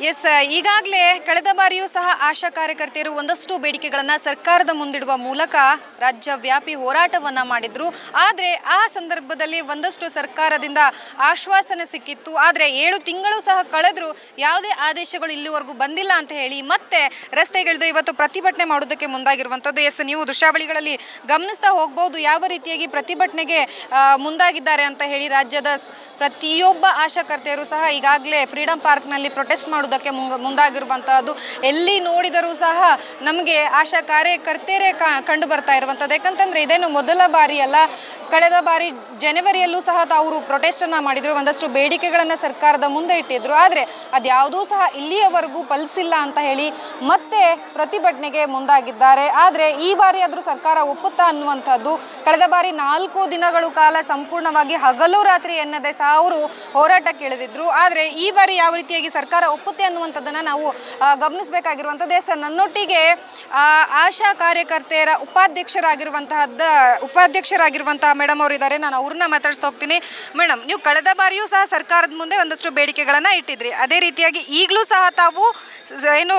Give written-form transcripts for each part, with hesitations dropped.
S, ಈಗಾಗಲೇ ಕಳೆದ ಬಾರಿಯೂ ಸಹ ಆಶಾ ಕಾರ್ಯಕರ್ತೆಯರು ಒಂದಷ್ಟು ಬೇಡಿಕೆಗಳನ್ನು ಸರ್ಕಾರದ ಮುಂದಿಡುವ ಮೂಲಕ ರಾಜ್ಯವ್ಯಾಪಿ ಹೋರಾಟವನ್ನು ಮಾಡಿದ್ರು. ಆದರೆ ಆ ಸಂದರ್ಭದಲ್ಲಿ ಒಂದಷ್ಟು ಸರ್ಕಾರದಿಂದ ಆಶ್ವಾಸನೆ ಸಿಕ್ಕಿತ್ತು. ಆದರೆ 7 ತಿಂಗಳು ಸಹ ಕಳೆದರೂ ಯಾವುದೇ ಆದೇಶಗಳು ಇಲ್ಲಿವರೆಗೂ ಬಂದಿಲ್ಲ ಅಂತ ಹೇಳಿ ಮತ್ತೆ ರಸ್ತೆಗಿಳಿದು ಇವತ್ತು ಪ್ರತಿಭಟನೆ ಮಾಡೋದಕ್ಕೆ ಮುಂದಾಗಿರುವಂಥದ್ದು. ಎಸ್, ನೀವು ದೃಶ್ಯಾವಳಿಗಳಲ್ಲಿ ಗಮನಿಸ್ತಾ ಹೋಗ್ಬೋದು ಯಾವ ರೀತಿಯಾಗಿ ಪ್ರತಿಭಟನೆಗೆ ಮುಂದಾಗಿದ್ದಾರೆ ಅಂತ ಹೇಳಿ. ರಾಜ್ಯದ ಪ್ರತಿಯೊಬ್ಬ ಆಶಾಕರ್ತೆಯರು ಸಹ ಈಗಾಗಲೇ ಫ್ರೀಡಂ ಪಾರ್ಕ್ನಲ್ಲಿ ಪ್ರೊಟೆಸ್ಟ್ ಮಾಡೋದಕ್ಕೆ ಮುಂದಾಗಿರುವಂತಹದ್ದು. ಎಲ್ಲಿ ನೋಡಿದರೂ ಸಹ ನಮಗೆ ಆಶಾ ಕಾರ್ಯಕರ್ತೆಯರೇ ಕಂಡು ಬರ್ತಾ ಇರುವಂಥದ್ದು. ಯಾಕಂತಂದರೆ ಇದೇನು ಮೊದಲ ಬಾರಿ ಅಲ್ಲ, ಕಳೆದ ಬಾರಿ ಜನವರಿಯಲ್ಲೂ ಸಹ ಅವರು ಪ್ರೊಟೆಸ್ಟನ್ನು ಮಾಡಿದರು, ಒಂದಷ್ಟು ಬೇಡಿಕೆಗಳನ್ನು ಸರ್ಕಾರದ ಮುಂದೆ ಇಟ್ಟಿದ್ರು. ಆದರೆ ಅದ್ಯಾವುದೂ ಸಹ ಇಲ್ಲಿಯವರೆಗೂ ಫಲಿಸಿಲ್ಲ ಅಂತ ಹೇಳಿ ಮತ್ತೆ ಪ್ರತಿಭಟನೆಗೆ ಮುಂದಾಗಿದ್ದಾರೆ. ಆದರೆ ಈ ಬಾರಿ ಆದರೂ ಸರ್ಕಾರ ಒಪ್ಪುತ್ತಾ ಅನ್ನುವಂಥದ್ದು. ಕಳೆದ ಬಾರಿ 4 ದಿನಗಳ ಕಾಲ ಸಂಪೂರ್ಣವಾಗಿ ಹಗಲು ರಾತ್ರಿ ಎನ್ನದೆ ಸಹ ಅವರು ಹೋರಾಟಕ್ಕೆ ಇಳಿದಿದ್ರು. ಆದರೆ ಈ ಬಾರಿ ಯಾವ ರೀತಿಯಾಗಿ ಸರ್ಕಾರ ಒಪ್ಪುತ್ತೆ ಅನ್ನುವಂಥದ್ದನ್ನು ನಾವು ಗಮನಿಸಬೇಕಾಗಿರುವಂಥದ್ದು. ಸರ್, ನನ್ನೊಟ್ಟಿಗೆ ಆಶಾ ಕಾರ್ಯಕರ್ತೆಯರ ಉಪಾಧ್ಯಕ್ಷರಾಗಿರುವಂತಹ ಮೇಡಮ್ ಅವರು ಇದ್ದಾರೆ. ನಾನು ಅವ್ರನ್ನ ಮಾತಾಡಿಸ್ತಾ ಹೋಗ್ತೀನಿ. ಮೇಡಮ್, ನೀವು ಕಳೆದ ಬಾರಿಯೂ ಸಹ ಸರ್ಕಾರದ ಮುಂದೆ ಒಂದಷ್ಟು ಬೇಡಿಕೆಗಳನ್ನು ಇಟ್ಟಿದ್ರಿ. ಅದೇ ರೀತಿಯಾಗಿ ಈಗಲೂ ಸಹ ತಾವು ಏನು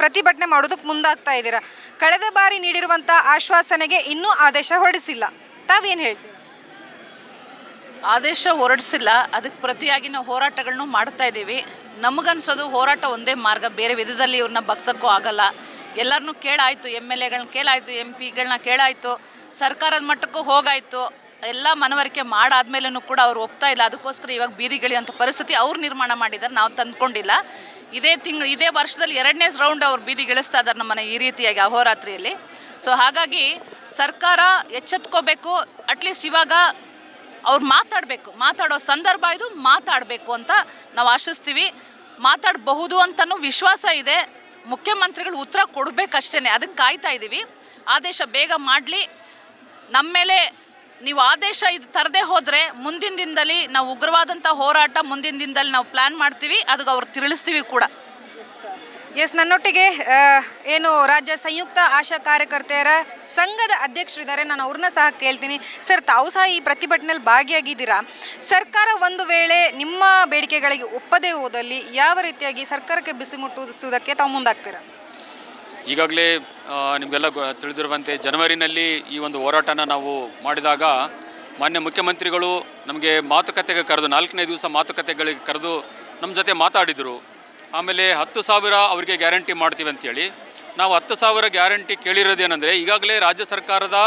ಪ್ರತಿಭಟನೆ ಮಾಡೋದಕ್ಕೆ ಮುಂದಾಗ್ತಾ ಇದ್ದೀರಾ. ಕಳೆದ ಬಾರಿ ನೀಡಿರುವಂಥ ಆಶ್ವಾಸನೆಗೆ ಇನ್ನೂ ಆದೇಶ ಹೊರಡಿಸಿಲ್ಲ, ತಾವೇನು ಹೇಳ್ತೀವಿ? ಆದೇಶ ಹೊರಡಿಸಿಲ್ಲ, ಅದಕ್ಕೆ ಪ್ರತಿಯಾಗಿ ನಾವು ಹೋರಾಟಗಳನ್ನು ಮಾಡ್ತಾ ಇದ್ದೀವಿ. ನಮಗನ್ಸೋದು ಹೋರಾಟ ಒಂದೇ ಮಾರ್ಗ, ಬೇರೆ ವಿಧದಲ್ಲಿ ಇವ್ರನ್ನ ಬಗ್ಸೋಕ್ಕೂ ಆಗಲ್ಲ. ಎಲ್ಲರನ್ನೂ ಕೇಳಾಯಿತು, MLAಗಳನ್ನ ಕೇಳಾಯಿತು, MP ಗಳನ್ನ ಕೇಳಾಯಿತು, ಸರ್ಕಾರದ ಮಟ್ಟಕ್ಕೂ ಹೋಗಾಯಿತು. ಎಲ್ಲ ಮನವರಿಕೆ ಮಾಡಾದ್ಮೇಲೂ ಕೂಡ ಅವ್ರು ಒಪ್ತಾ ಇಲ್ಲ. ಅದಕ್ಕೋಸ್ಕರ ಇವಾಗ ಬೀದಿಗಿಳಿಯುವಂಥ ಪರಿಸ್ಥಿತಿ ಅವ್ರು ನಿರ್ಮಾಣ ಮಾಡಿದ್ದಾರೆ, ನಾವು ತಂದ್ಕೊಂಡಿಲ್ಲ. ಇದೇ ವರ್ಷದಲ್ಲಿ 2ನೇ ರೌಂಡ್ ಅವ್ರು ಬೀದಿಗಿಳಿಸ್ತಾ ಇದ್ದಾರೆ ನಮ್ಮನ್ನು ಈ ರೀತಿಯಾಗಿ ಅಹೋರಾತ್ರಿಯಲ್ಲಿ. ಸೊ ಹಾಗಾಗಿ ಸರ್ಕಾರ ಎಚ್ಚೆತ್ಕೋಬೇಕು. ಅಟ್ಲೀಸ್ಟ್ ಇವಾಗ ಅವ್ರು ಮಾತಾಡೋ ಸಂದರ್ಭ ಇದು, ಮಾತಾಡಬೇಕು ಅಂತ ನಾವು ಆಶಿಸ್ತೀವಿ. ಮಾತಾಡಬಹುದು ಅಂತಲೂ ವಿಶ್ವಾಸ ಇದೆ. ಮುಖ್ಯಮಂತ್ರಿಗಳು ಉತ್ತರ ಕೊಡಬೇಕಷ್ಟೇ, ಅದಕ್ಕೆ ಕಾಯ್ತಾ ಇದ್ದೀವಿ. ಆದೇಶ ಬೇಗ ಮಾಡಲಿ. ನಮ್ಮ ಮೇಲೆ ನೀವು ಆದೇಶ ಇದು ತರದೇ ಹೋದರೆ ಮುಂದಿನ ದಿನದಲ್ಲಿ ನಾವು ಉಗ್ರವಾದಂಥ ಹೋರಾಟ ಮುಂದಿನ ದಿನದಲ್ಲಿ ನಾವು ಪ್ಲ್ಯಾನ್ ಮಾಡ್ತೀವಿ, ಅದಕ್ಕೆ ಅವ್ರಿಗೆ ತಿಳಿಸ್ತೀವಿ ಕೂಡ. ಎಸ್, ನನ್ನೊಟ್ಟಿಗೆ ಏನು ರಾಜ್ಯ ಸಂಯುಕ್ತ ಆಶಾ ಕಾರ್ಯಕರ್ತೆಯರ ಸಂಘದ ಅಧ್ಯಕ್ಷರಿದ್ದಾರೆ, ನಾನು ಅವ್ರನ್ನ ಸಹ ಕೇಳ್ತೀನಿ. ಸರ್, ತಾವು ಸಹ ಈ ಪ್ರತಿಭಟನೆಯಲ್ಲಿ ಭಾಗಿಯಾಗಿದ್ದೀರಾ. ಸರ್ಕಾರ ಒಂದು ವೇಳೆ ನಿಮ್ಮ ಬೇಡಿಕೆಗಳಿಗೆ ಒಪ್ಪದೇ ಹೋದಲ್ಲಿ ಯಾವ ರೀತಿಯಾಗಿ ಸರ್ಕಾರಕ್ಕೆ ಬಿಸಿ ಮುಟ್ಟಿಸುವುದಕ್ಕೆ ತಾವು ಮುಂದಾಗ್ತೀರಾ? ಈಗಾಗಲೇ ನಿಮಗೆಲ್ಲ ತಿಳಿದಿರುವಂತೆ ಜನವರಿನಲ್ಲಿ ಈ ಒಂದು ಹೋರಾಟನ ನಾವು ಮಾಡಿದಾಗ ಮಾನ್ಯ ಮುಖ್ಯಮಂತ್ರಿಗಳು ನಮಗೆ ಮಾತುಕತೆಗೆ ಕರೆದು 4ನೇ ದಿವಸ ಮಾತುಕತೆಗಳಿಗೆ ಕರೆದು ನಮ್ಮ ಜೊತೆ ಮಾತಾಡಿದರು. ಆಮೇಲೆ 10,000 ಅವರಿಗೆ ಗ್ಯಾರಂಟಿ ಮಾಡ್ತೀವಿ ಅಂತೇಳಿ. ನಾವು 10,000 ಗ್ಯಾರಂಟಿ ಕೇಳಿರೋದೇನೆಂದರೆ, ಈಗಾಗಲೇ ರಾಜ್ಯ ಸರ್ಕಾರದ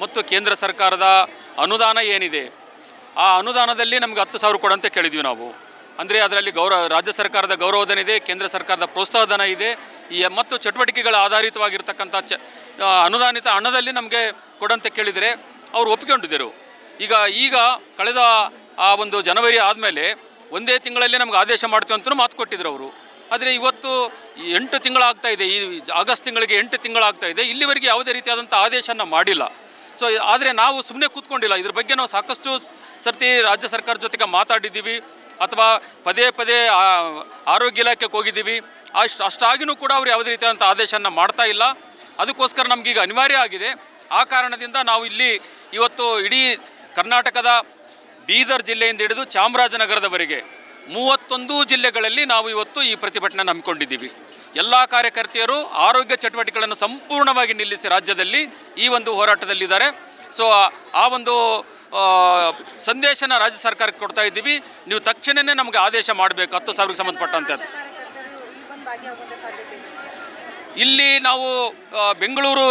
ಮತ್ತು ಕೇಂದ್ರ ಸರ್ಕಾರದ ಅನುದಾನ ಏನಿದೆ, ಆ ಅನುದಾನದಲ್ಲಿ ನಮಗೆ 10,000 ಕೊಡಂತೆ ಕೇಳಿದ್ವಿ ನಾವು. ಅಂದರೆ ಅದರಲ್ಲಿ ರಾಜ್ಯ ಸರ್ಕಾರದ ಗೌರವಧನ ಇದೆ, ಕೇಂದ್ರ ಸರ್ಕಾರದ ಪ್ರೋತ್ಸಾಹಧನ ಇದೆ, ಮತ್ತು ಚಟುವಟಿಕೆಗಳ ಆಧಾರಿತವಾಗಿರ್ತಕ್ಕಂಥ ಅನುದಾನಿತ ಹಣದಲ್ಲಿ ನಮಗೆ ಕೊಡಂತೆ ಕೇಳಿದರೆ ಅವರು ಒಪ್ಪಿಕೊಂಡಿದ್ದರು. ಈಗ ಕಳೆದ ಆ ಒಂದು ಜನವರಿ ಆದಮೇಲೆ 1 ತಿಂಗಳಲ್ಲೇ ನಮ್ಗೆ ಆದೇಶ ಮಾಡ್ತೀವಿ ಅಂತಲೂ ಮಾತು ಕೊಟ್ಟಿದ್ರು ಅವರು. ಆದರೆ ಇವತ್ತು 8 ತಿಂಗಳಾಗ್ತಾಯಿದೆ, ಈ ಆಗಸ್ಟ್ ತಿಂಗಳಿಗೆ 8 ತಿಂಗಳಾಗ್ತಾಯಿದೆ, ಇಲ್ಲಿವರೆಗೆ ಯಾವುದೇ ರೀತಿಯಾದಂಥ ಆದೇಶನ ಮಾಡಿಲ್ಲ. ಸೊ ಆದರೆ ನಾವು ಸುಮ್ಮನೆ ಕೂತ್ಕೊಂಡಿಲ್ಲ. ಇದ್ರ ಬಗ್ಗೆ ನಾವು ಸಾಕಷ್ಟು ಸರ್ತಿ ರಾಜ್ಯ ಸರ್ಕಾರದ ಜೊತೆಗೆ ಮಾತಾಡಿದ್ದೀವಿ, ಅಥವಾ ಪದೇ ಆರೋಗ್ಯ ಇಲಾಖೆಗೆ ಹೋಗಿದ್ದೀವಿ. ಅಷ್ಟಾಗಿಯೂ ಕೂಡ ಅವರು ಯಾವುದೇ ರೀತಿಯಾದಂಥ ಆದೇಶನ ಮಾಡ್ತಾ ಇಲ್ಲ. ಅದಕ್ಕೋಸ್ಕರ ನಮಗೀಗ ಅನಿವಾರ್ಯ ಆಗಿದೆ. ಆ ಕಾರಣದಿಂದ ನಾವು ಇಲ್ಲಿ ಇವತ್ತು ಇಡೀ ಕರ್ನಾಟಕದ ಬೀದರ್ ಜಿಲ್ಲೆಯಿಂದ ಹಿಡಿದು ಚಾಮರಾಜನಗರದವರೆಗೆ 31 ಜಿಲ್ಲೆಗಳಲ್ಲಿ ನಾವು ಇವತ್ತು ಈ ಪ್ರತಿಭಟನೆ ಹಮ್ಮಿಕೊಂಡಿದ್ದೀವಿ. ಎಲ್ಲ ಕಾರ್ಯಕರ್ತೆಯರು ಆರೋಗ್ಯ ಚಟುವಟಿಕೆಗಳನ್ನು ಸಂಪೂರ್ಣವಾಗಿ ನಿಲ್ಲಿಸಿ ರಾಜ್ಯದಲ್ಲಿ ಈ ಒಂದು ಹೋರಾಟದಲ್ಲಿದ್ದಾರೆ. ಸೊ ಆ ಒಂದು ಸಂದೇಶನ ರಾಜ್ಯ ಸರ್ಕಾರಕ್ಕೆ ಕೊಡ್ತಾ ಇದ್ದೀವಿ. ನೀವು ತಕ್ಷಣವೇ ನಮಗೆ ಆದೇಶ ಮಾಡಬೇಕು 10,000ಗೆ ಸಂಬಂಧಪಟ್ಟಂತೆ. ಇಲ್ಲಿ ನಾವು ಬೆಂಗಳೂರು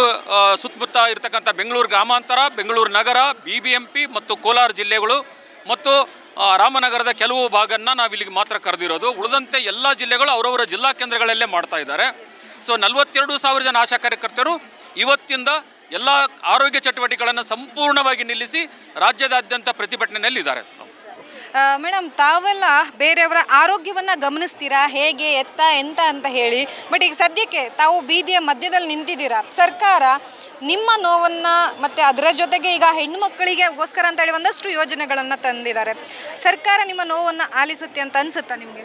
ಸುತ್ತಮುತ್ತ ಇರತಕ್ಕಂಥ ಬೆಂಗಳೂರು ಗ್ರಾಮಾಂತರ, ಬೆಂಗಳೂರು ನಗರ, BBMP ಮತ್ತು ಕೋಲಾರ ಜಿಲ್ಲೆಗಳು ಮತ್ತು ರಾಮನಗರದ ಕೆಲವು ಭಾಗವನ್ನು ನಾವು ಇಲ್ಲಿಗೆ ಮಾತ್ರ ಕರೆದಿರೋದು. ಉಳಿದಂತೆ ಎಲ್ಲ ಜಿಲ್ಲೆಗಳು ಅವರವರ ಜಿಲ್ಲಾ ಕೇಂದ್ರಗಳಲ್ಲೇ ಮಾಡ್ತಾ ಇದ್ದಾರೆ. ಸೊ 42,000 ಜನ ಆಶಾ ಕಾರ್ಯಕರ್ತರು ಇವತ್ತಿಂದ ಎಲ್ಲ ಆರೋಗ್ಯ ಚಟುವಟಿಕೆಗಳನ್ನು ಸಂಪೂರ್ಣವಾಗಿ ನಿಲ್ಲಿಸಿ ರಾಜ್ಯದಾದ್ಯಂತ ಪ್ರತಿಭಟನೆಯಲ್ಲಿದ್ದಾರೆ. ಮೇಡಮ್, ತಾವೆಲ್ಲ ಬೇರೆಯವರ ಆರೋಗ್ಯವನ್ನು ಗಮನಿಸ್ತೀರಾ, ಹೇಗೆ ಎಂತ ಅಂತ ಹೇಳಿ. ಬಟ್ ಈಗ ಸದ್ಯಕ್ಕೆ ತಾವು ಬೀದಿಯ ಮಧ್ಯದಲ್ಲಿ ನಿಂತಿದ್ದೀರಾ. ಸರ್ಕಾರ ನಿಮ್ಮ ನೋವನ್ನು ಮತ್ತು ಅದರ ಜೊತೆಗೆ ಈಗ ಹೆಣ್ಣುಮಕ್ಕಳಿಗೆಗೋಸ್ಕರ ಅಂತ ಹೇಳಿ ಒಂದಷ್ಟು ಯೋಜನೆಗಳನ್ನು ತಂದಿದ್ದಾರೆ. ಸರ್ಕಾರ ನಿಮ್ಮ ನೋವನ್ನು ಆಲಿಸುತ್ತೆ ಅಂತ ಅನಿಸುತ್ತಾ ನಿಮಗೆ?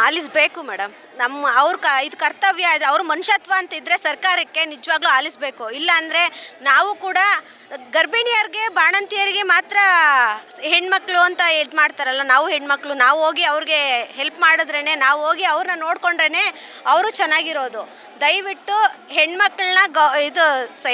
ಆಲಿಸಬೇಕು ಮೇಡಮ್. ಇದು ಕರ್ತವ್ಯ ಇದೆ. ಅವ್ರ ಮನುಷ್ಯತ್ವ ಅಂತ ಇದ್ದರೆ ಸರ್ಕಾರಕ್ಕೆ ನಿಜವಾಗ್ಲೂ ಆಲಿಸಬೇಕು. ಇಲ್ಲ ಅಂದರೆ ನಾವು ಕೂಡ ಗರ್ಭಿಣಿಯರಿಗೆ ಬಾಣಂತಿಯರಿಗೆ ಮಾತ್ರ ಹೆಣ್ಮಕ್ಳು ಅಂತ ಇದು ಮಾಡ್ತಾರಲ್ಲ, ನಾವು ಹೆಣ್ಮಕ್ಳು ನಾವು ಹೋಗಿ ಅವ್ರಿಗೆ ಹೆಲ್ಪ್ ಮಾಡಿದ್ರೇ, ನಾವು ಹೋಗಿ ಅವ್ರನ್ನ ನೋಡ್ಕೊಂಡ್ರೇ ಅವರು ಚೆನ್ನಾಗಿರೋದು. ದಯವಿಟ್ಟು ಹೆಣ್ಮಕ್ಳನ್ನ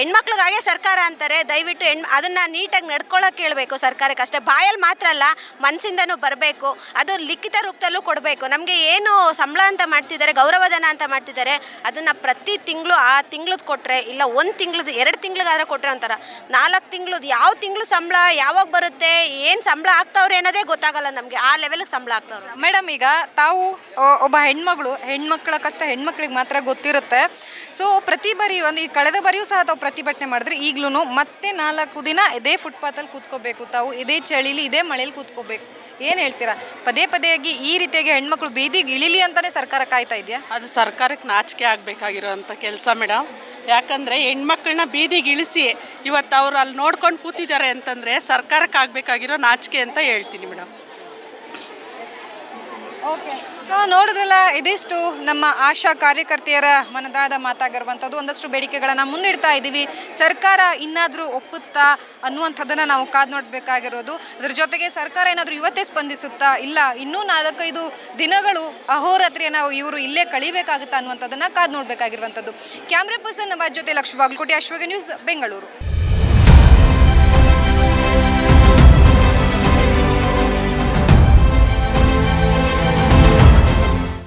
ಹೆಣ್ಮಕ್ಳಿಗಾಗೆ ಸರ್ಕಾರ ಅಂತಾರೆ, ದಯವಿಟ್ಟು ಅದನ್ನು ನೀಟಾಗಿ ನಡ್ಕೊಳ್ಳೋಕೆ ಕೇಳಬೇಕು ಸರ್ಕಾರಕ್ಕೆ ಅಷ್ಟೇ. ಬಾಯಲ್ಲಿ ಮಾತ್ರ ಅಲ್ಲ, ಮನಸ್ಸಿಂದನೂ ಬರಬೇಕು. ಅದು ಲಿಖಿತ ರೂಪದಲ್ಲೂ ಕೊಡಬೇಕು. ನಮಗೆ ಏನು ಸಂಬಳ ಅಂತ ಮಾಡ್ತಿದ್ದಾರೆ, ಗೌರವಧನ ಅಂತ ಮಾಡ್ತಿದ್ದಾರೆ, ಅದನ್ನು ಪ್ರತಿ ತಿಂಗಳು ಆ ತಿಂಗಳದ್ದು ಕೊಟ್ಟರೆ, ಇಲ್ಲ 1 ತಿಂಗಳದ್ದು 2 ತಿಂಗಳಿಗಾದ್ರೆ ಕೊಟ್ಟರೆ ಒಂಥರ, 4 ತಿಂಗಳದ್ದು ಯಾವ ತಿಂಗಳು ಸಂಬಳ ಯಾವಾಗ ಬರುತ್ತೆ, ಏನು ಸಂಬಳ ಆಗ್ತಾವ್ರೆ ಅನ್ನೋದೇ ಗೊತ್ತಾಗಲ್ಲ ನಮಗೆ. ಆ ಲೆವೆಲ್ಗೆ ಸಂಬಳ ಆಗ್ತಾವ್ರೆ. ಮೇಡಮ್, ಈಗ ತಾವು ಒಬ್ಬ ಹೆಣ್ಮಕ್ಳ ಕಷ್ಟ ಹೆಣ್ಮಕ್ಳಿಗೆ ಮಾತ್ರ ಗೊತ್ತಿರುತ್ತೆ. ಸೊ ಪ್ರತಿ ಬಾರಿ ಈ ಕಳೆದ ಬಾರಿಯೂ ಸಹ ತಾವು ಪ್ರತಿಭಟನೆ ಮಾಡಿದ್ರೆ ಈಗಲೂ ಮತ್ತೆ 4 ದಿನ ಇದೇ ಫುಟ್ಪಾತಲ್ಲಿ ಕೂತ್ಕೋಬೇಕು, ತಾವು ಇದೇ ಚಳಿಲಿ ಇದೇ ಮಳೇಲಿ ಕೂತ್ಕೋಬೇಕು. ಏನು ಹೇಳ್ತೀರಾ? ಪದೇ ಪದೇಯಾಗಿ ಈ ರೀತಿಯಾಗಿ ಹೆಣ್ಮಕ್ಳು ಬೀದಿಗೆ ಇಳಿಲಿ ಅಂತಲೇ ಸರ್ಕಾರ ಕಾಯ್ತಾ ಇದೆಯಾ? ಅದು ಸರ್ಕಾರಕ್ಕೆ ನಾಚಿಕೆ ಆಗಬೇಕಾಗಿರೋಂಥ ಕೆಲಸ ಮೇಡಮ್. ಯಾಕಂದರೆ ಹೆಣ್ಮಕ್ಳನ್ನ ಬೀದಿಗೆ ಇಳಿಸಿ ಇವತ್ತು ಅವರು ಅಲ್ಲಿ ನೋಡ್ಕೊಂಡು ಕೂತಿದ್ದಾರೆ ಅಂತಂದರೆ ಸರ್ಕಾರಕ್ಕೆ ಆಗಬೇಕಾಗಿರೋ ನಾಚಿಕೆ ಅಂತ ಹೇಳ್ತೀನಿ ಮೇಡಮ್. ಓಕೆ, ಸೊ ನೋಡಿದ್ರಲ್ಲ, ಇದಿಷ್ಟು ನಮ್ಮ ಆಶಾ ಕಾರ್ಯಕರ್ತೆಯರ ಮನದಾಳದ ಮಾತಾಗಿರುವಂಥದ್ದು. ಒಂದಷ್ಟು ಬೇಡಿಕೆಗಳನ್ನು ಮುಂದಿಡ್ತಾ ಇದ್ದೀವಿ. ಸರ್ಕಾರ ಇನ್ನಾದರೂ ಒಪ್ಪುತ್ತಾ ಅನ್ನುವಂಥದ್ದನ್ನು ನಾವು ಕಾದು ನೋಡಬೇಕಾಗಿರೋದು. ಅದ್ರ ಜೊತೆಗೆ ಸರ್ಕಾರ ಏನಾದರೂ ಇವತ್ತೇ ಸ್ಪಂದಿಸುತ್ತಾ, ಇಲ್ಲ ಇನ್ನೂ 4-5 ದಿನಗಳು ಅಹೋರಾತ್ರಿಯನ್ನು ಇವರು ಇಲ್ಲೇ ಕಳಿಬೇಕಾಗುತ್ತಾ ಅನ್ನುವಂಥದ್ದನ್ನು ಕಾದು ನೋಡಬೇಕಾಗಿರುವಂಥದ್ದು. ಕ್ಯಾಮ್ರಾ ಪರ್ಸನ್ ನಮ್ಮ ಜೊತೆ ಲಕ್ಷ್ಮೀ ಬಾಗಲಕೋಟೆ, ಅಶ್ವಗ ನ್ಯೂಸ್, ಬೆಂಗಳೂರು.